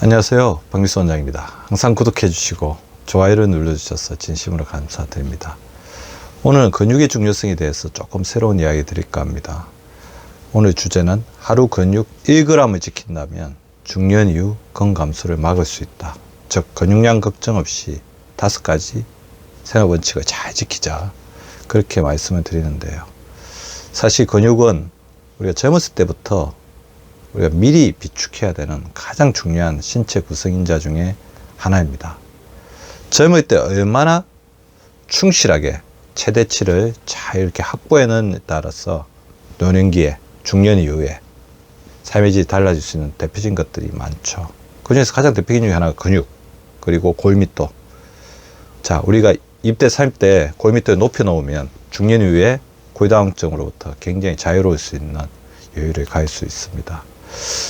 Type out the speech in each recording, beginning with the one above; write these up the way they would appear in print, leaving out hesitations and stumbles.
안녕하세요, 박미수 원장입니다. 항상 구독해 주시고 좋아요를 눌러주셔서 진심으로 감사드립니다. 오늘은 근육의 중요성에 대해서 조금 새로운 이야기 드릴까 합니다. 오늘 주제는 하루 근육 1g을 지킨다면 중년 이후 근감소를 막을 수 있다. 즉 근육량 걱정 없이 5가지 생활 원칙을 잘 지키자, 그렇게 말씀을 드리는데요. 사실 근육은 우리가 젊었을 때부터 우리가 미리 비축해야 되는 가장 중요한 신체 구성인자 중에 하나입니다. 젊을 때 얼마나 충실하게 최대치를 잘 이렇게 확보해내는 따라서 노년기에, 중년 이후에 삶의 질이 달라질 수 있는 대표적인 것들이 많죠. 그 중에서 가장 대표적인 중에 하나가 근육, 그리고 골밀도. 자, 우리가 20대, 30대 골밀도를 높여 놓으면 중년 이후에 고지혈당증으로부터 굉장히 자유로울 수 있는 여유를 가질 수 있습니다.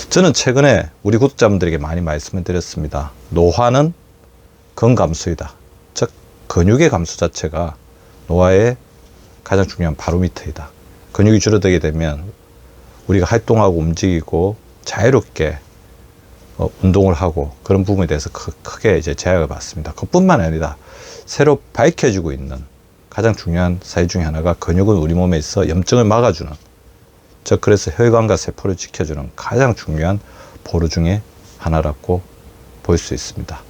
저는 최근에 우리 구독자분들에게 많이 말씀을 드렸습니다. 노화는 근감소이다. 즉 근육의 감소 자체가 노화의 가장 중요한 바로미터이다. 근육이 줄어들게 되면 우리가 활동하고 움직이고 자유롭게 운동을 하고 그런 부분에 대해서 크게 이제 제약을 받습니다. 그뿐만 아니라 새로 밝혀지고 있는 가장 중요한 사유 중에 하나가, 근육은 우리 몸에 있어 염증을 막아주는, 즉 그래서 혈관과 세포를 지켜주는 가장 중요한 보루 중에 하나라고 볼 수 있습니다.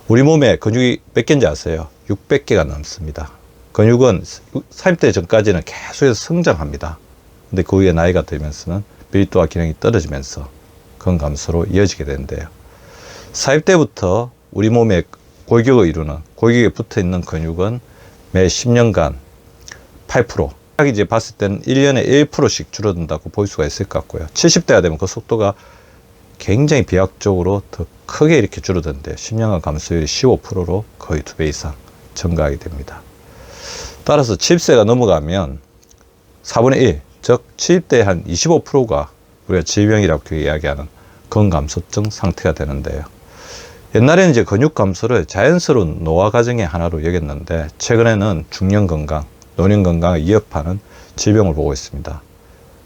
우리 몸에 근육이 몇 개인지 아세요? 600개가 넘습니다. 근육은 30대 전까지는 계속해서 성장합니다. 근데 그 후에 나이가 들면서는 밀도와 기능이 떨어지면서 근감소로 이어지게 되는데요. 40대부터 우리 몸에 골격을 이루는, 골격에 붙어 있는 근육은 매 10년간 8%, 이제 봤을 때는 1년에 1%씩 줄어든다고 볼 수가 있을 것 같고요. 70대가 되면 그 속도가 굉장히 비약적으로 더 크게 이렇게 줄어드는데 10년간 감소율이 15%로 거의 2배 이상 증가하게 됩니다. 따라서 70세가 넘어가면 4분의 1, 즉 70대의 한 25%가 우리가 질병이라고 이야기하는 근감소증 상태가 되는데요. 옛날에는 이제 근육 감소를 자연스러운 노화 과정의 하나로 여겼는데, 최근에는 중년 건강, 노년 건강을 위협하는 질병을 보고 있습니다.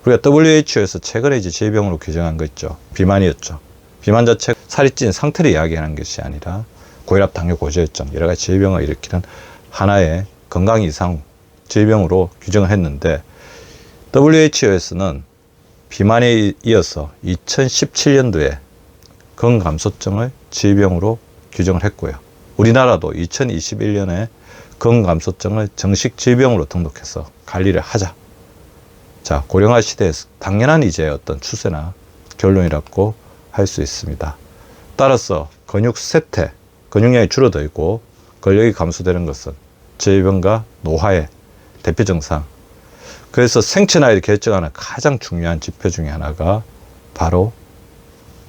우리가 WHO에서 최근에 이제 질병으로 규정한 거 있죠. 비만이었죠. 비만 자체 살이 찐 상태를 이야기하는 것이 아니라 고혈압, 당뇨, 고지혈증 여러 가지 질병을 일으키는 하나의 건강 이상 질병으로 규정을 했는데, WHO에서는 비만에 이어서 2017년도에 근감소증을 질병으로 규정을 했고요. 우리나라도 2021년에 근감소증을 정식 질병으로 등록해서 관리를 하자. 자, 고령화 시대에서 당연한 이제 어떤 추세나 결론이라고 할 수 있습니다. 따라서 근육 쇠퇴, 근육량이 줄어들고 근력이 감소되는 것은 질병과 노화의 대표 증상. 그래서 생체 나이를 결정하는 가장 중요한 지표 중에 하나가 바로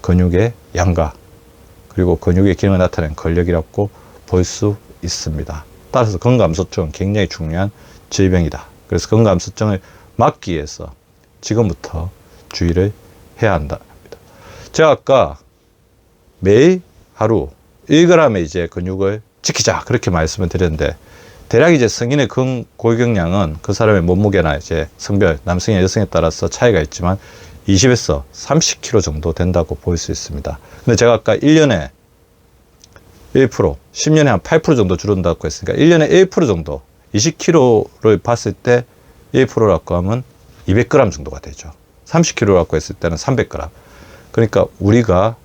근육의 양과 그리고 근육의 기능을 나타내는 근력이라고 볼 수 있습니다. 따라서 근감소증은 굉장히 중요한 질병이다. 그래서 근감소증을 막기 위해서 지금부터 주의를 해야 한다. 제가 아까 매일 하루 1g의 이제 근육을 지키자, 그렇게 말씀을 드렸는데, 대략 이제 성인의 근골격량은 그 사람의 몸무게나 이제 성별, 남성이나 여성에 따라서 차이가 있지만 20에서 30kg 정도 된다고 볼 수 있습니다. 근데 제가 아까 1년에 1%, 10년에 한 8% 정도 줄어든다고 했으니까 1년에 1% 정도, 20kg를 봤을 때 1%라고 하면 200g 정도가 되죠. 30kg라고 했을 때는 300g. 그러니까 우리가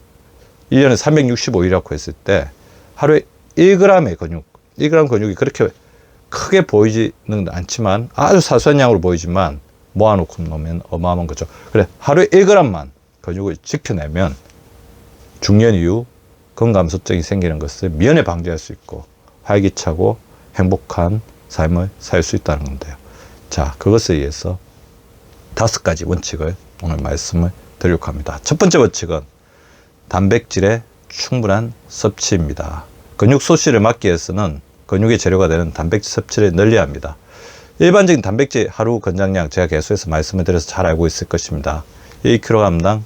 1년에 365일이라고 했을 때 하루에 1g의 근육, 1g 근육이 그렇게 크게 보이지는 않지만 아주 사소한 양으로 보이지만 모아놓고 놓으면 어마어마한 거죠. 그래, 하루에 1g만 근육을 지켜내면 중년 이후 근감소증이 생기는 것을 미연에 방지할 수 있고 활기차고 행복한 삶을 살 수 있다는 건데요. 자, 그것에 의해서 5가지 원칙을 오늘 말씀을 드리려고 합니다. 첫 번째 원칙은 단백질의 충분한 섭취입니다. 근육 소실을 막기 위해서는 근육의 재료가 되는 단백질 섭취를 늘려야 합니다. 일반적인 단백질 하루 권장량 제가 계속해서 말씀을 드려서 잘 알고 있을 것입니다. 1kg당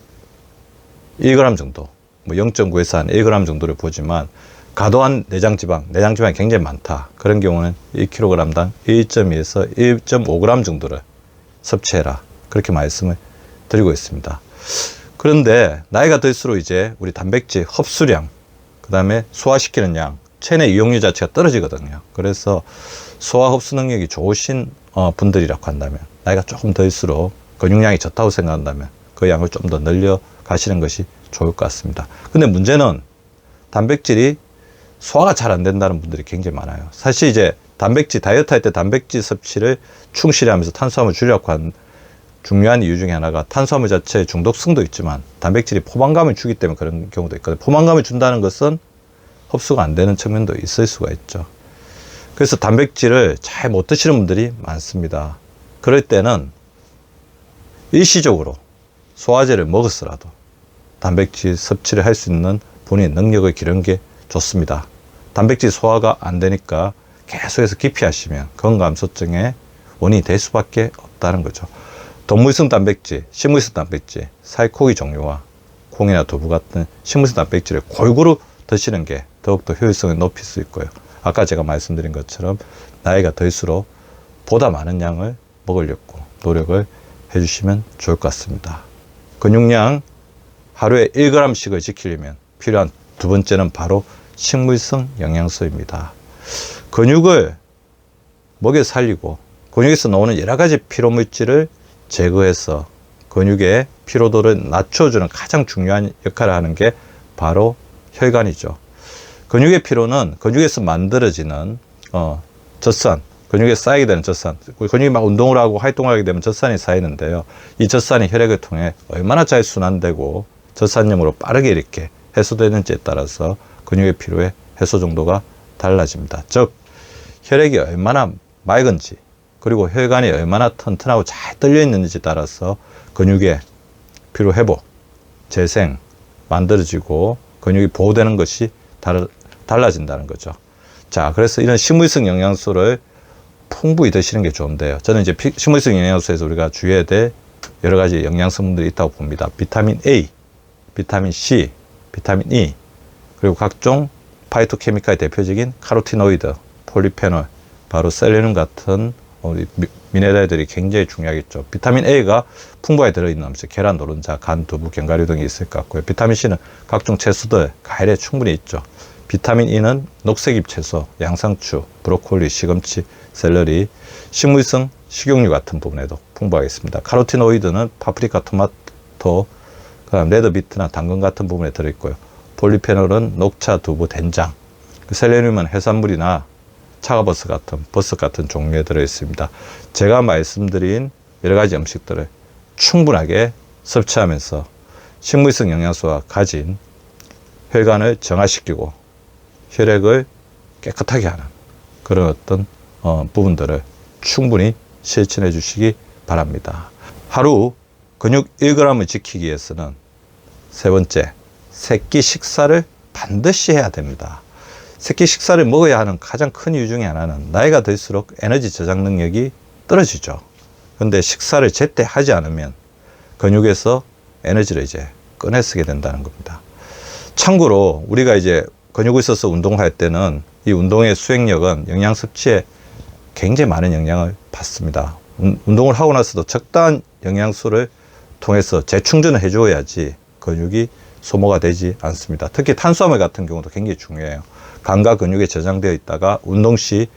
1g 정도, 뭐 0.9에서 한 1g 정도를 보지만 과도한 내장지방이 굉장히 많다. 그런 경우는 1kg당 1.2에서 1.5g 정도를 섭취해라. 그렇게 말씀을 드리고 있습니다. 그런데 나이가 들수록 이제 우리 단백질 흡수량, 그 다음에 소화시키는 양, 체내 이용률 자체가 떨어지거든요. 그래서 소화 흡수 능력이 좋으신 분들이라고 한다면, 나이가 조금 들수록 근육량이 적다고 생각한다면 그 양을 좀 더 늘려 가시는 것이 좋을 것 같습니다. 근데 문제는 단백질이 소화가 잘 안 된다는 분들이 굉장히 많아요. 사실 이제 단백질 다이어트 할 때 단백질 섭취를 충실히 하면서 탄수화물 줄이려고 한 중요한 이유 중에 하나가 탄수화물 자체의 중독성도 있지만 단백질이 포만감을 주기 때문에 그런 경우도 있거든요. 포만감을 준다는 것은 흡수가 안 되는 측면도 있을 수가 있죠. 그래서 단백질을 잘 못 드시는 분들이 많습니다. 그럴 때는 일시적으로 소화제를 먹었으라도 단백질 섭취를 할 수 있는 본인의 능력을 기르는 게 좋습니다. 단백질 소화가 안 되니까 계속해서 기피하시면 건강감소증의 원인이 될 수밖에 없다는 거죠. 동물성 단백질, 식물성 단백질, 살코기 종류와 콩이나 두부 같은 식물성 단백질을 골고루 드시는 게 더욱더 효율성을 높일 수 있고요. 아까 제가 말씀드린 것처럼 나이가 들수록 보다 많은 양을 먹으려고 노력을 해주시면 좋을 것 같습니다. 근육량 하루에 1g씩을 지키려면 필요한 두 번째는 바로 식물성 영양소입니다. 근육을 먹여 살리고 근육에서 나오는 여러 가지 피로물질을 제거해서 근육의 피로도를 낮춰주는 가장 중요한 역할을 하는 게 바로 혈관이죠. 근육의 피로는 근육에서 만들어지는 젖산, 근육에 쌓이게 되는 젖산, 근육이 막 운동을 하고 활동을 하게 되면 젖산이 쌓이는데요. 이 젖산이 혈액을 통해 얼마나 잘 순환되고 젖산염으로 빠르게 이렇게 해소되는지에 따라서 근육의 피로의 해소 정도가 달라집니다. 즉 혈액이 얼마나 맑은지, 그리고 혈관이 얼마나 튼튼하고 잘 떨려 있는지에 따라서 근육의 피로 회복, 재생, 만들어지고 근육이 보호되는 것이 달라진다는 거죠. 자, 그래서 이런 식물성 영양소를 풍부히 드시는 게 좋은데요. 저는 이제 식물성 영양소에서 우리가 주의해야 될 여러 가지 영양성분들이 있다고 봅니다. 비타민 A, 비타민 C, 비타민 E, 그리고 각종 파이토케미칼의 대표적인 카로티노이드, 폴리페놀, 바로 셀레늄 같은 미네랄들이 굉장히 중요하겠죠. 비타민 A가 풍부하게 들어있는 음식, 계란, 노른자, 간, 두부, 견과류 등이 있을 것 같고요. 비타민 C는 각종 채소들, 과일에 충분히 있죠. 비타민 E는 녹색잎 채소, 양상추, 브로콜리, 시금치, 샐러리, 식물성 식용유 같은 부분에도 풍부하게 있습니다. 카로티노이드는 파프리카, 토마토, 그다음 레드비트나 당근 같은 부분에 들어있고요. 폴리페놀은 녹차, 두부, 된장, 셀레늄은 해산물이나 버섯 같은 종류에 들어있습니다. 제가 말씀드린 여러 가지 음식들을 충분하게 섭취하면서 식물성 영양소가 가진 혈관을 정화시키고 혈액을 깨끗하게 하는 그런 어떤 부분들을 충분히 실천해 주시기 바랍니다. 하루 근육 1g을 지키기 위해서는 세 번째, 새끼 식사를 반드시 해야 됩니다. 새끼 식사를 먹어야 하는 가장 큰 이유 중에 하나는 나이가 들수록 에너지 저장 능력이 떨어지죠. 그런데 식사를 제때 하지 않으면 근육에서 에너지를 이제 꺼내 쓰게 된다는 겁니다. 참고로 우리가 이제 근육을 써서 운동할 때는 이 운동의 수행력은 영양 섭취에 굉장히 많은 영향을 받습니다. 운동을 하고 나서도 적당한 영양소를 통해서 재충전을 해줘야지 근육이 소모가 되지 않습니다. 특히 탄수화물 같은 경우도 굉장히 중요해요. 간과 근육에 저장되어 있다가 운동 시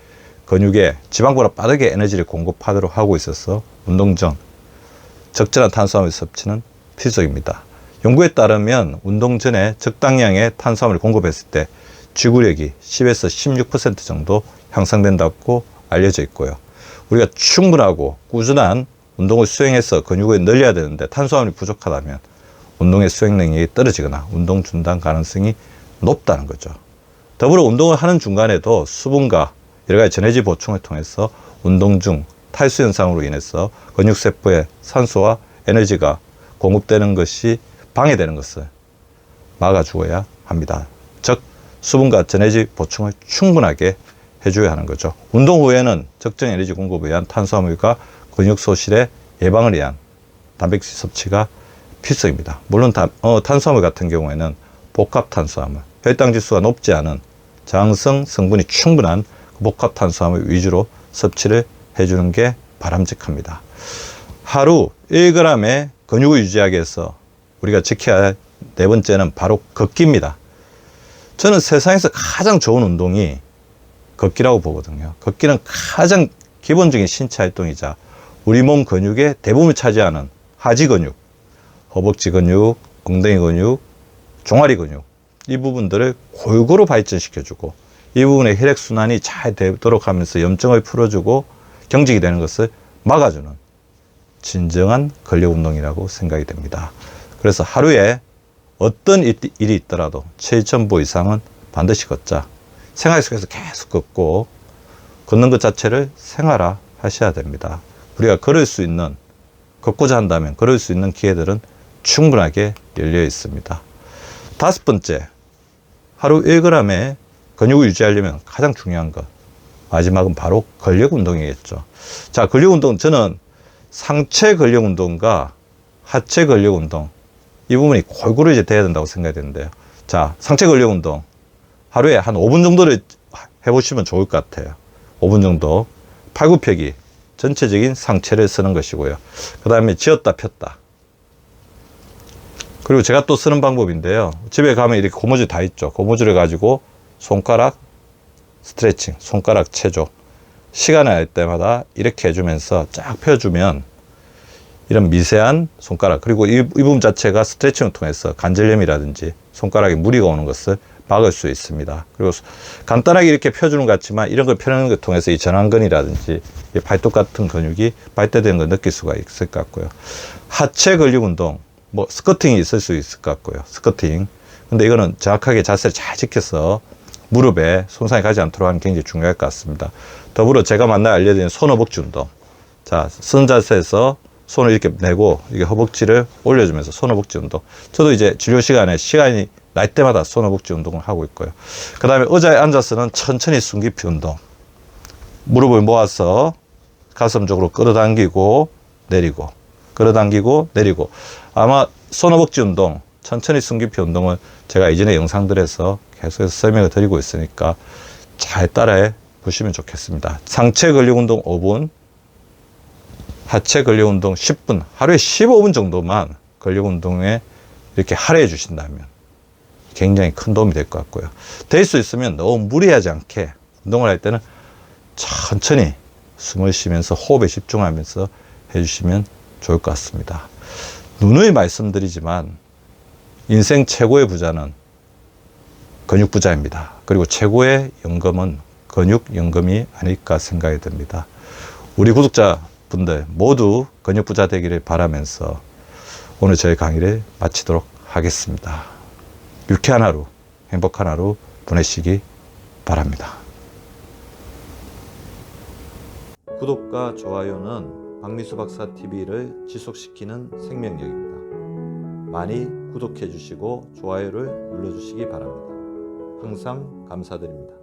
근육에 지방보다 빠르게 에너지를 공급하도록 하고 있어서 운동 전 적절한 탄수화물 섭취는 필수입니다. 연구에 따르면 운동 전에 적당량의 탄수화물을 공급했을 때 지구력이 10에서 16% 정도 향상된다고 알려져 있고요. 우리가 충분하고 꾸준한 운동을 수행해서 근육을 늘려야 되는데 탄수화물이 부족하다면 운동의 수행 능력이 떨어지거나 운동 중단 가능성이 높다는 거죠. 더불어 운동을 하는 중간에도 수분과 여러 가지 전해질 보충을 통해서 운동 중 탈수 현상으로 인해서 근육세포에 산소와 에너지가 공급되는 것이 방해되는 것을 막아주어야 합니다. 즉 수분과 전해질 보충을 충분하게 해줘야 하는 거죠. 운동 후에는 적정 에너지 공급을 위한 탄수화물과 근육 소실의 예방을 위한 단백질 섭취가 필수입니다. 물론 탄수화물 같은 경우에는 복합 탄수화물, 혈당 지수가 높지 않은 저항성 성분이 충분한 복합 탄수화물 위주로 섭취를 해주는 게 바람직합니다. 하루 1g의 근육을 유지하기 위해서 우리가 지켜야 할 네 번째는 바로 걷기입니다. 저는 세상에서 가장 좋은 운동이 걷기라고 보거든요. 걷기는 가장 기본적인 신체 활동이자 우리 몸 근육의 대부분을 차지하는 하지 근육, 허벅지 근육, 엉덩이 근육, 종아리 근육, 이 부분들을 골고루 발전시켜주고 이 부분의 혈액순환이 잘 되도록 하면서 염증을 풀어주고 경직이 되는 것을 막아주는 진정한 근력운동이라고 생각이 됩니다. 그래서 하루에 어떤 일이 있더라도 7,000보 이상은 반드시 걷자. 생활 속에서 계속 걷고 걷는 것 자체를 생활화 하셔야 됩니다. 우리가 걸을 수 있는, 걷고자 한다면 걸을 수 있는 기회들은 충분하게 열려 있습니다. 다섯 번째, 하루 1g의 근육을 유지하려면 가장 중요한 것, 마지막은 바로 근력 운동이겠죠. 자, 근력 운동, 저는 상체 근력 운동과 하체 근력 운동, 이 부분이 골고루 이제 돼야 된다고 생각이 되는데요. 자, 상체 근력 운동 하루에 한 5분 정도를 해보시면 좋을 것 같아요. 5분 정도. 팔굽혀기, 전체적인 상체를 쓰는 것이고요. 그 다음에 쥐었다 폈다. 그리고 제가 또 쓰는 방법인데요. 집에 가면 이렇게 고무줄 다 있죠. 고무줄을 가지고 손가락 스트레칭, 손가락 체조. 시간을 날 때마다 이렇게 해주면서 쫙 펴주면 이런 미세한 손가락, 그리고 이 부분 자체가 스트레칭을 통해서 관절염이라든지 손가락에 무리가 오는 것을 막을 수 있습니다. 그리고 간단하게 이렇게 펴주는 것 같지만 이런 걸 펴는 걸 통해서 이 전완근이라든지 이 발톱 같은 근육이 발달되는 걸 느낄 수가 있을 것 같고요. 하체 근력 운동, 뭐 스쿼팅이 있을 수 있을 것 같고요. 스쿼팅. 근데 이거는 정확하게 자세를 잘 지켜서 무릎에 손상이 가지 않도록 하는 게 굉장히 중요할 것 같습니다. 더불어 제가 만나 알려드리는 손 허벅지 운동. 자, 쓴 자세에서 손을 이렇게 내고 이게 허벅지를 올려주면서 손 허벅지 운동. 저도 이제 진료 시간에 시간이 날 때마다 손 허벅지 운동을 하고 있고요. 그 다음에 의자에 앉아서는 천천히 숨 깊이 운동. 무릎을 모아서 가슴 쪽으로 끌어당기고 내리고, 끌어당기고 내리고. 아마 손 허벅지 운동, 천천히 숨 깊이 운동을 제가 이전에 영상들에서 계속해서 설명을 드리고 있으니까 잘 따라해 보시면 좋겠습니다. 상체 근력 운동 5분, 하체 근력 운동 10분, 하루에 15분 정도만 근력 운동에 이렇게 할애해 주신다면 굉장히 큰 도움이 될 것 같고요. 될 수 있으면 너무 무리하지 않게 운동을 할 때는 천천히 숨을 쉬면서 호흡에 집중하면서 해주시면 좋을 것 같습니다. 누누이 말씀드리지만 인생 최고의 부자는 근육 부자입니다. 그리고 최고의 연금은 근육 연금이 아닐까 생각이 듭니다. 우리 구독자분들 모두 근육 부자 되기를 바라면서 오늘 저희 강의를 마치도록 하겠습니다. 유쾌한 하루, 행복한 하루 보내시기 바랍니다. 구독과 좋아요는 박미수 박사 TV를 지속시키는 생명력입니다. 많이 구독해 주시고 좋아요를 눌러 주시기 바랍니다. 항상 감사드립니다.